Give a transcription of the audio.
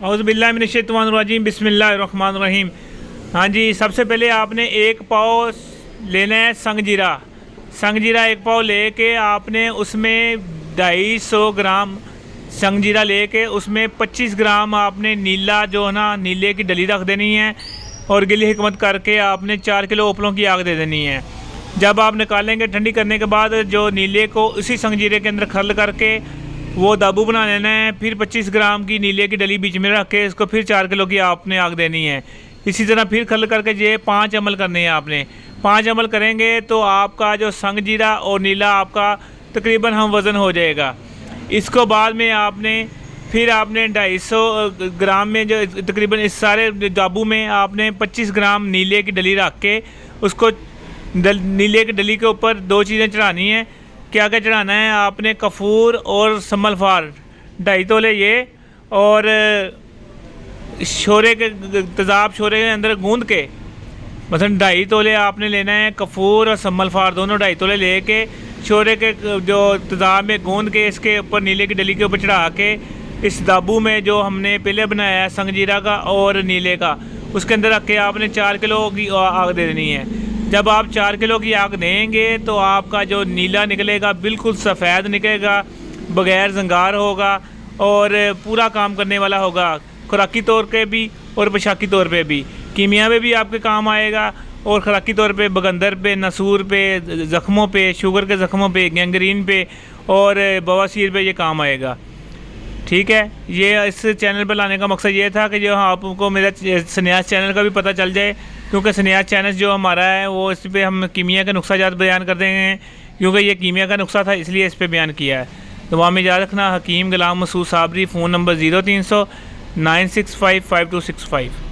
औज़ुबिल्लाहिमिनश्शैतानिर्रजीम बिस्मिल्लाहिर्रहमानिर्रहीम। हाँ जी, सबसे पहले आपने एक पाव लेना है संगजीरा। संगजीरा एक पाव लेके आपने उसमें 250 ग्राम संगजीरा लेके उसमें 25 ग्राम आपने नीला जो है ना नीले की डली रख देनी है और गिली हिकमत करके आपने 4 किलो उपलों की आग दे देनी है। जब आप निकालेंगे ठंडी करने के बाद जो नीले को उसी संगजीरे के अंदर खल करके वो दाबू बना लेना है। फिर 25 ग्राम की नीले की डली बीच में रख के इसको फिर 4 किलो की आपने आग देनी है। इसी तरह फिर खल करके ये 5 अमल करने हैं आपने। 5 अमल करेंगे तो आपका जो संगजीरा और नीला आपका तकरीबन हम वज़न हो जाएगा। इसको बाद में आपने 250 ग्राम में जो तकरीबन इस सारे दाबू में आपने 25 ग्राम नीले की डली रख के उसको नीले की डली के ऊपर 2 चीज़ें चढ़ानी है। क्या क्या चढ़ाना है आपने? कपूर और समलफार 2.5 तोले ये, और शोरे के तेज़ाब शोरे के अंदर गूंद के मतलब 2.5 तोले आपने लेना है। कपूर और समलफार दोनों 2.5 तोले लेके शोरे के जो तेज़ाब में गूंद के इसके ऊपर नीले की डली के ऊपर चढ़ा के इस दाबू में जो हमने पहले बनाया है संगजीरा का और नीले का उसके अंदर रख के आपने 4 किलो की आग दे देनी है। जब आप 4 किलो की आग देंगे तो आपका जो नीला निकलेगा बिल्कुल सफ़ेद निकलेगा, बग़ैर जंगार होगा और पूरा काम करने वाला होगा, खुराकी तौर पे भी और पोशाकी तौर पे भी। कीमिया में भी आपके काम आएगा और खुराकी तौर पे बगंदर पे, नसूर पे, ज़ख्मों पे, शुगर के ज़ख्मों पे, गैंग्रीन पे और बवासीर पे ये काम आएगा। ठीक है, ये इस चैनल पर लाने का मकसद ये था कि जो आपको मेरा स्न्यास चैनल का भी पता चल जाए, क्योंकि स्न्यास चैनल जो हमारा है वो इस पर हम कीमिया के नुस्ख़ाजात बयान कर देंगे हैं, क्योंकि ये कीमिया का नुस्खा था इसलिए इस पर बयान किया है। तो वहाँ में याद रखना। हकीम गुलाम मसूद साबरी, फ़ोन नंबर 0300 965 5265।